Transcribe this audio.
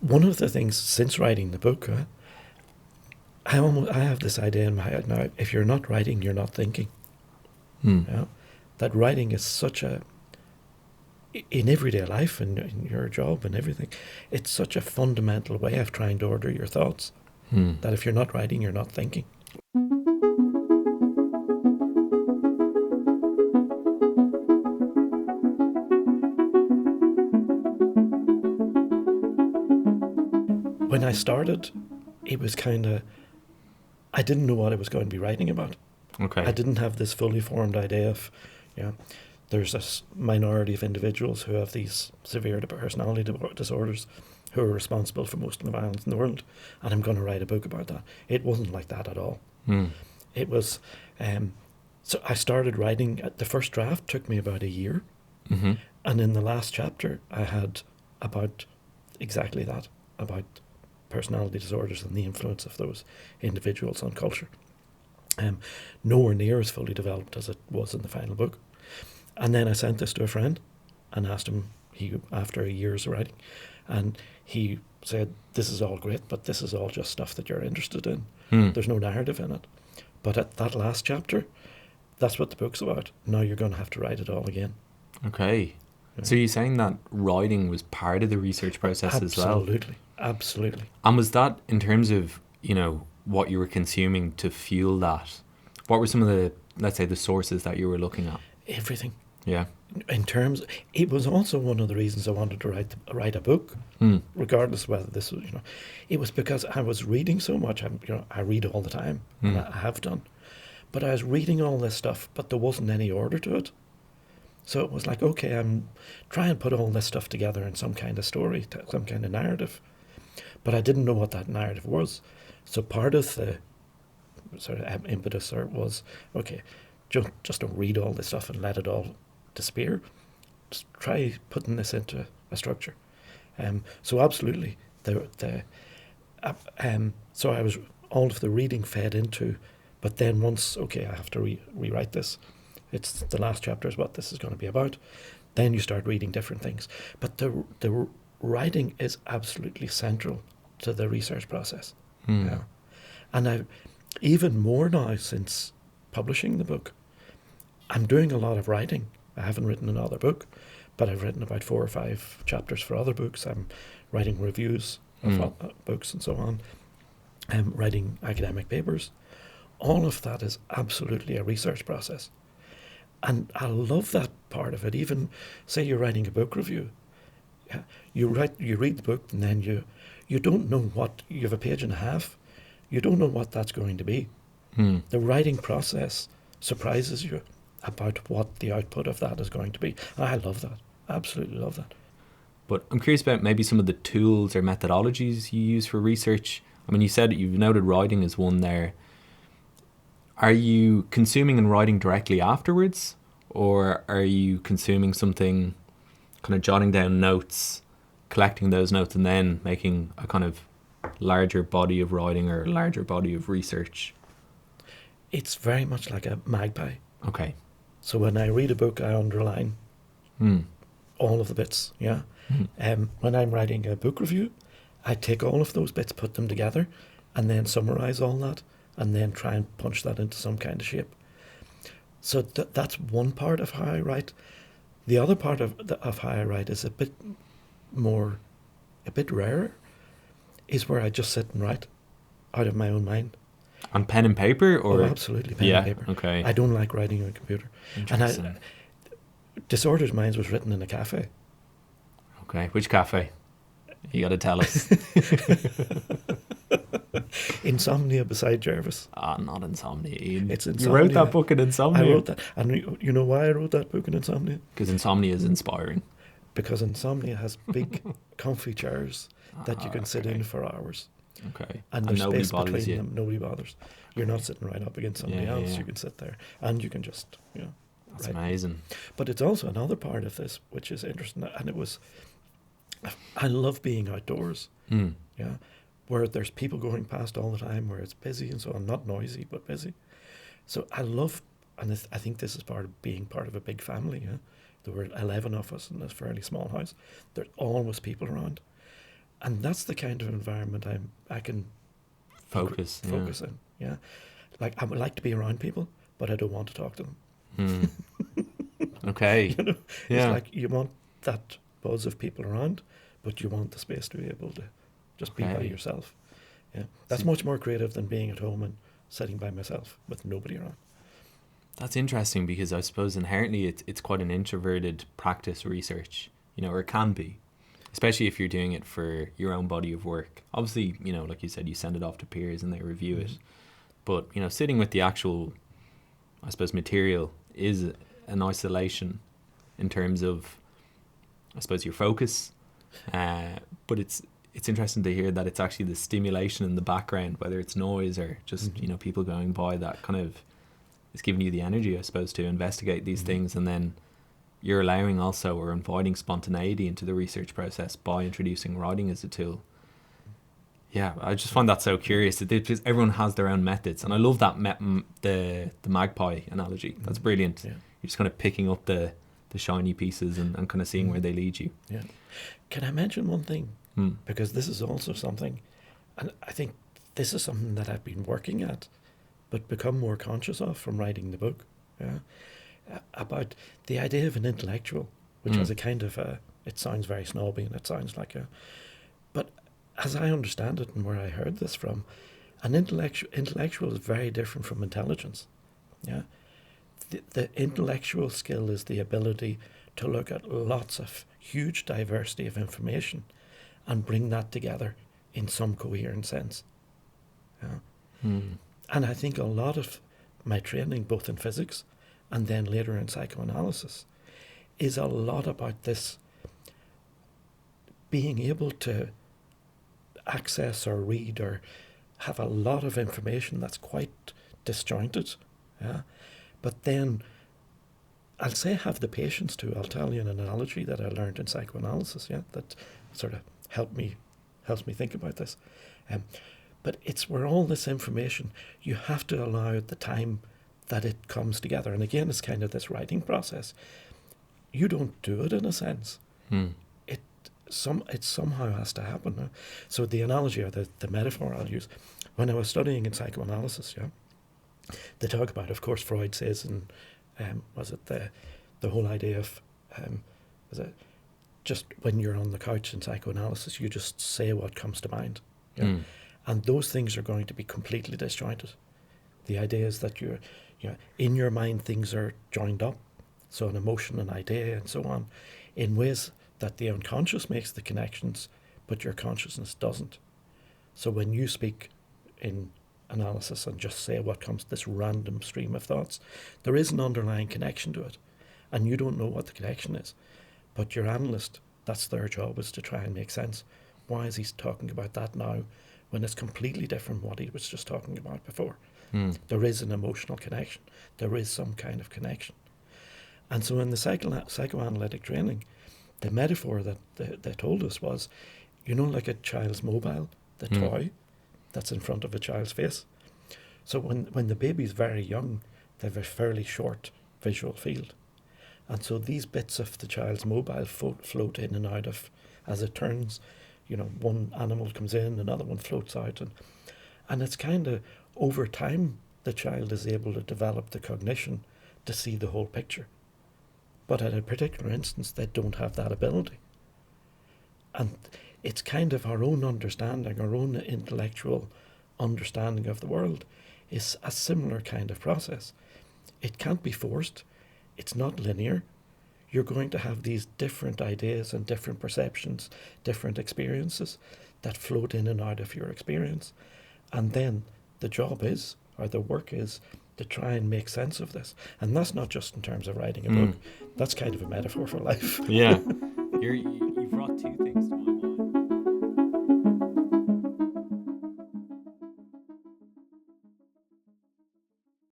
one of the things since writing the book, I have this idea in my head now: if you're not writing, you're not thinking. Yeah? That writing is such a, in everyday life and in your job and everything, it's such a fundamental way of trying to order your thoughts. That if you're not writing, you're not thinking. When I started, it was kind of, I didn't know what I was going to be writing about. Okay. I didn't have this fully formed idea of, there's this minority of individuals who have these severe personality disorders who are responsible for most of the violence in the world, and I'm going to write a book about that. It wasn't like that at all. It was, so I started writing, the first draft took me about a year, and in the last chapter I had about exactly that, about personality disorders and the influence of those individuals on culture. Nowhere near as fully developed as it was in the final book. And then I sent this to a friend and asked him, after a year's writing, and he said, this is all great, but this is all just stuff that you're interested in. There's no narrative in it. But at that last chapter, that's what the book's about. Now you're going to have to write it all again. Okay. Yeah. So you're saying that writing was part of the research process as well? Absolutely. And was that in terms of, what you were consuming to fuel that? What were some of the, let's say, the sources that you were looking at? Everything. Yeah. It was also one of the reasons I wanted to write a book, regardless of whether this was, it was because I was reading so much. I read all the time, and I have done. But I was reading all this stuff, but there wasn't any order to it. So it was like, okay, I'm trying to put all this stuff together in some kind of story, some kind of narrative. But I didn't know what that narrative was. So part of the sort of impetus was, okay, just don't read all this stuff and let it all disappear. Just try putting this into a structure. So absolutely, so I was, all of the reading fed into, but then once, okay, I have to rewrite this. It's the last chapter is what this is going to be about. Then you start reading different things. But the writing is absolutely central to the research process. Yeah. And I, even more now since publishing the book, I'm doing a lot of writing. I haven't written another book, but I've written about 4 or 5 chapters for other books. I'm writing reviews of books and so on. I'm writing academic papers. All of that is absolutely a research process. And I love that part of it. Even, say you're writing a book review. Yeah, you read the book, and then you don't know what, you have a page and a half. You don't know what that's going to be. The writing process surprises you about what the output of that is going to be. And I love that. Absolutely love that. But I'm curious about maybe some of the tools or methodologies you use for research. I mean, you said you've noted writing as one there. Are you consuming and writing directly afterwards? Or are you consuming something, kind of jotting down notes, collecting those notes, and then making a kind of larger body of writing or a larger body of research? It's very much like a magpie. Okay. So when I read a book, I underline all of the bits, yeah. When I'm writing a book review, I take all of those bits, put them together, and then summarise all that, and then try and punch that into some kind of shape. So that's one part of how I write. The other part of how I write is a bit rarer, is where I just sit and write out of my own mind. On pen and paper? Or? Oh, absolutely, pen and paper. Okay. I don't like writing on a computer. And Disordered Minds was written in a cafe. Okay, which cafe? You got to tell us. Insomnia beside Jervis. Not Insomnia, Ian. It's Insomnia. You wrote that book in Insomnia? I wrote that. And you know why I wrote that book in Insomnia? Because Insomnia is inspiring. Because Insomnia has big, comfy chairs that you can sit in for hours. Okay. And there's nobody space bothers between you. them. Nobody bothers. You're not sitting right up against somebody else. Yeah. You can sit there and you can just, That's amazing. But it's also another part of this which is interesting, and it was, I love being outdoors. Yeah, where there's people going past all the time, where it's busy and so on, not noisy but busy. So I love, and I think this is part of being part of a big family. Yeah, there were 11 of us in this fairly small house. There's always people around, And that's the kind of environment I can Focus. focus in. Yeah, like I would like to be around people, but I don't want to talk to them. Okay. You know, it's Yeah. like you want that buzz of people around, but you want the space to be able to just be by Okay. yourself. Yeah, that's See- much more creative than being at home and sitting by myself with nobody around. That's interesting because I suppose inherently it's quite an introverted practice research, or it can be, especially if you're doing it for your own body of work. Obviously, like you said, you send it off to peers and they review it. But, sitting with the actual, I suppose, material is an isolation in terms of, I suppose, your focus. But it's interesting to hear that it's actually the stimulation in the background, whether it's noise or just, people going by, that kind of is giving you the energy, I suppose, to investigate these things. And then you're allowing also, or inviting spontaneity into the research process by introducing writing as a tool. Yeah, I just find that so curious because everyone has their own methods, and I love that the magpie analogy. That's brilliant. Yeah. You're just kind of picking up the shiny pieces and kind of seeing where they lead you. Yeah. Can I mention one thing? Because this is also something, and I think this is something that I've been working at, but become more conscious of from writing the book. Yeah. About the idea of an intellectual, which has a kind of it sounds very snobby and it sounds like but as I understand it and where I heard this from, an intellectual is very different from intelligence. Yeah. The intellectual skill is the ability to look at lots of huge diversity of information and bring that together in some coherent sense. Yeah. And I think a lot of my training, both in physics and then later in psychoanalysis, is a lot about this being able to access or read or have a lot of information that's quite disjointed. Yeah. But then I'll say have the patience to. I'll tell you an analogy that I learned in psychoanalysis, yeah, that sort of helps me think about this. But it's where all this information, you have to allow the time that it comes together. And again, it's kind of this writing process. You don't do it in a sense. It somehow has to happen. Huh? So the analogy or the metaphor I'll use, when I was studying in psychoanalysis, yeah, they talk about, of course, Freud says, and was it the whole idea of, was it just when you're on the couch in psychoanalysis, you just say what comes to mind. Yeah? And those things are going to be completely disjointed. The idea is that you're in your mind, things are joined up. So an emotion, an idea, and so on, in ways that the unconscious makes the connections, but your consciousness doesn't. So when you speak in analysis and just say what comes, this random stream of thoughts, there is an underlying connection to it. And you don't know what the connection is. But your analyst, that's their job, is to try and make sense. Why is he talking about that now when it's completely different from what he was just talking about before? There is an emotional connection. There is some kind of connection. And so in the psychoanalytic training, the metaphor that they told us was, like a child's mobile, the toy that's in front of a child's face. So when the baby's very young, they have a fairly short visual field. And so these bits of the child's mobile float in and out of, as it turns, one animal comes in, another one floats out. And it's kind of, over time, the child is able to develop the cognition to see the whole picture. But at a particular instance, they don't have that ability. And it's kind of our own understanding, our own intellectual understanding of the world is a similar kind of process. It can't be forced. It's not linear. You're going to have these different ideas and different perceptions, different experiences that float in and out of your experience. And then the job is, or the work is, to try and make sense of this. And that's not just in terms of writing a book. That's kind of a metaphor for life. Yeah. You've brought two things to mind.